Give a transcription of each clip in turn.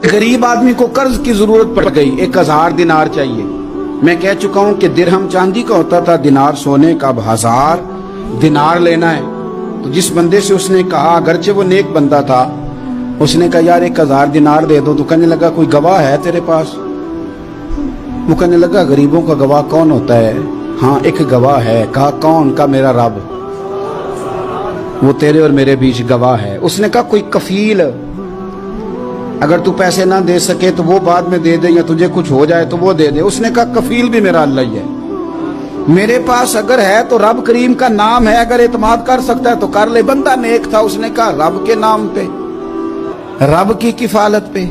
गरीब आदमी को कर्ज की जरूरत पड़ गई, 1000 दिनार चाहिए। मैं कह चुका हूं कि दिरहम चांदी का होता था, दिनार सोने का। अब 1000 दिनार लेना है। तो जिस बंदे से उसने कहा, अगरचे वो नेक बंदा था, उसने कहा यार 1000 दिनार दे दो। तो कहने लगा कोई गवाह है तेरे पास? वो कहने लगा गरीबों का गवाह कौन होता है? हाँ एक गवाह है। कहा कौन? का मेरा रब, वो तेरे और मेरे बीच गवाह है। उसने कहा कोई कफील, अगर तू पैसे ना दे सके तो वो बाद में दे दे, या तुझे कुछ हो जाए तो वो दे दे। उसने कहा कफील भी मेरा अल्लाह ही है। मेरे पास अगर है तो रब करीम का नाम है, अगर एतमाद कर सकता है तो कर ले। बंदा नेक था, उसने कहा रब के नाम पे, रब की किफालत पे,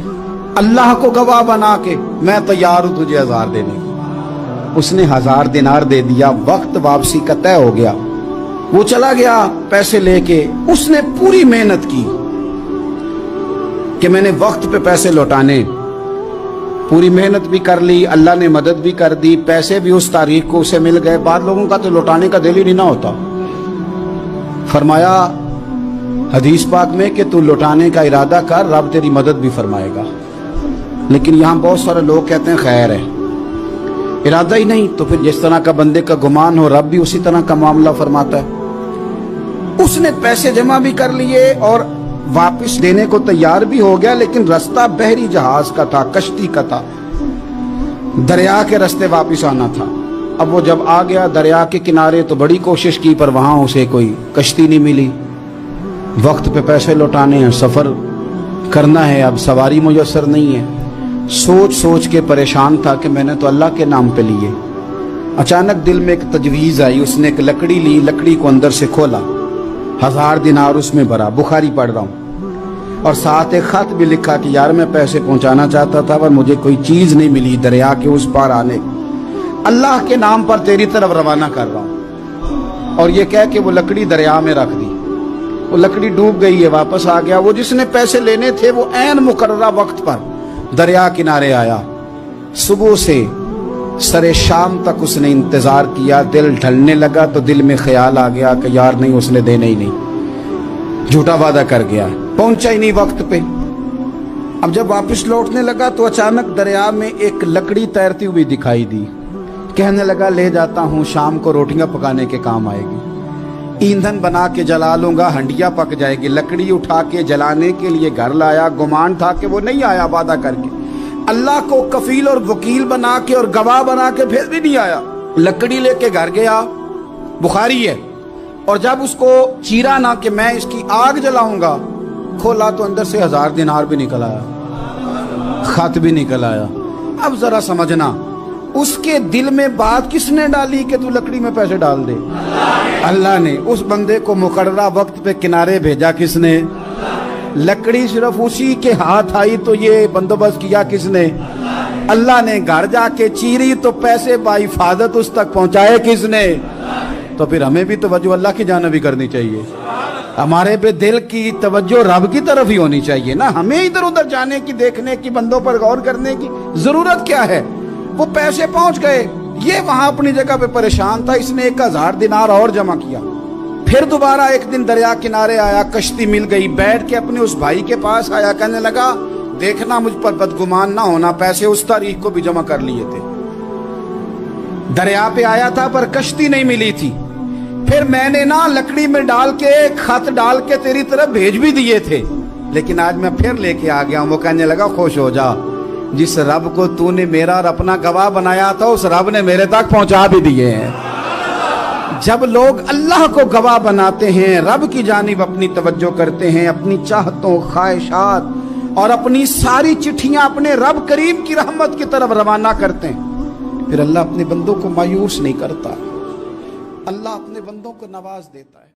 अल्लाह को गवाह बना के मैं तैयार हूं तुझे 1000 देने को। उसने 1000 दिनार दे दिया। वक्त वापसी का तय हो गया। वो चला गया पैसे लेके। उसने पूरी मेहनत की कि मैंने वक्त पे पैसे लौटाने, पूरी मेहनत भी कर ली, अल्लाह ने मदद भी कर दी, पैसे भी उस तारीख को उसे मिल गए। बाद लोगों का तो लौटाने का दिल ही नहीं ना होता। फरमाया हदीस पाक में कि तू लौटाने का इरादा कर, रब तेरी मदद भी फरमाएगा। लेकिन यहाँ बहुत सारे लोग कहते हैं खैर है, इरादा ही नहीं। तो फिर जिस तरह का बंदे का गुमान हो, रब भी उसी तरह का मामला फरमाता है। उसने पैसे जमा भी कर लिए और वापस देने को तैयार भी हो गया, लेकिन रास्ता बहरी जहाज का था, कश्ती का था, दरिया के रास्ते वापस आना था। अब वो जब आ गया दरिया के किनारे तो बड़ी कोशिश की, पर वहां उसे कोई कश्ती नहीं मिली। वक्त पे पैसे लौटाने हैं, सफर करना है, अब सवारी मुयस्सर नहीं है। सोच सोच के परेशान था कि मैंने तो अल्लाह के नाम पे लिए। अचानक दिल में एक तजवीज आई। उसने एक लकड़ी ली, लकड़ी को अंदर से खोला, 1000 दिनार उसमें भरा। बुखारी पढ़ रहा हूं, और साथ एक खत भी लिखा कि यार मैं पैसे पहुंचाना चाहता था पर मुझे कोई चीज नहीं मिली दरिया के उस पार आने, अल्लाह के नाम पर तेरी तरफ रवाना कर रहा हूं। और ये कह के वो लकड़ी दरिया में रख दी। वो लकड़ी डूब गई है, वापस आ गया। वो जिसने पैसे लेने थे वो ऐन मुकर्ररा वक्त पर दरिया किनारे आया। सुबह से सरे शाम तक उसने इंतजार किया। दिल ढलने लगा तो दिल में ख्याल आ गया कि यार नहीं, उसने देने ही नहीं, झूठा वादा कर गया, पहुंचा ही नहीं वक्त पे। अब जब वापस लौटने लगा तो अचानक दरिया में एक लकड़ी तैरती हुई दिखाई दी। कहने लगा ले जाता हूं, शाम को रोटियां पकाने के काम आएगी, ईंधन बना के जला लूंगा, हंडिया पक जाएगी। लकड़ी उठा के जलाने के लिए घर लाया। गुमान था कि वो नहीं आया वादा करके, अल्लाह को कफील और वकील बना के और गवाह बना के फिर भी नहीं आया। लकड़ी लेके घर गया, बुखारी है, और जब उसको चीरा ना कि मैं इसकी आग जलाऊंगा, खोला तो अंदर से 1000 दिनार भी निकल आया, खत भी निकल आया। अब जरा समझना, उसके दिल में बात किसने डाली कि तू लकड़ी में पैसे डाल दे? अल्लाह ने। उस बंदे को मुकर्ररा वक्त पे किनारे भेजा किसने? लकड़ी सिर्फ उसी के हाथ आई तो ये बंदोबस्त किया किसने? अल्लाह ने। घर जाके चीरी तो पैसे बाहिफाजत उस तक पहुंचाए किसने? तो फिर हमें भी तवज्जो अल्लाह की जानिब भी करनी चाहिए। हमारे पे दिल की तवज्जो रब की तरफ ही होनी चाहिए ना। हमें इधर उधर जाने की, देखने की, बंदों पर गौर करने की जरूरत क्या है? वो पैसे पहुंच गए, ये वहां अपनी जगह पे परेशान था। इसने 1000 दिनार और जमा किया। फिर दोबारा एक दिन दरिया किनारे आया, कश्ती मिल गई, बैठ के अपने उस भाई के पास आया। कहने लगा देखना मुझ पर बदगुमान ना होना, पैसे उस तारीख को भी जमा कर लिए थे, दरिया पे आया था पर कश्ती नहीं मिली थी। फिर मैंने ना लकड़ी में डाल के, खत डाल के तेरी तरफ भेज भी दिए थे, लेकिन आज मैं फिर लेके आ गया हूं। वो कहने लगा खुश हो जा, जिस रब को तूने मेरा और अपना गवाह बनाया था उस रब ने मेरे तक पहुंचा भी दिए हैं। जब लोग अल्लाह को गवाह बनाते हैं, रब की जानिब अपनी तवज्जो करते हैं, अपनी चाहतों, ख्वाहिशात और अपनी सारी चिट्ठियां अपने रब करीम की रहमत की तरफ रवाना करते हैं, फिर अल्लाह अपने बंदों को मायूस नहीं करता, अल्लाह अपने बंदों को नवाज देता है।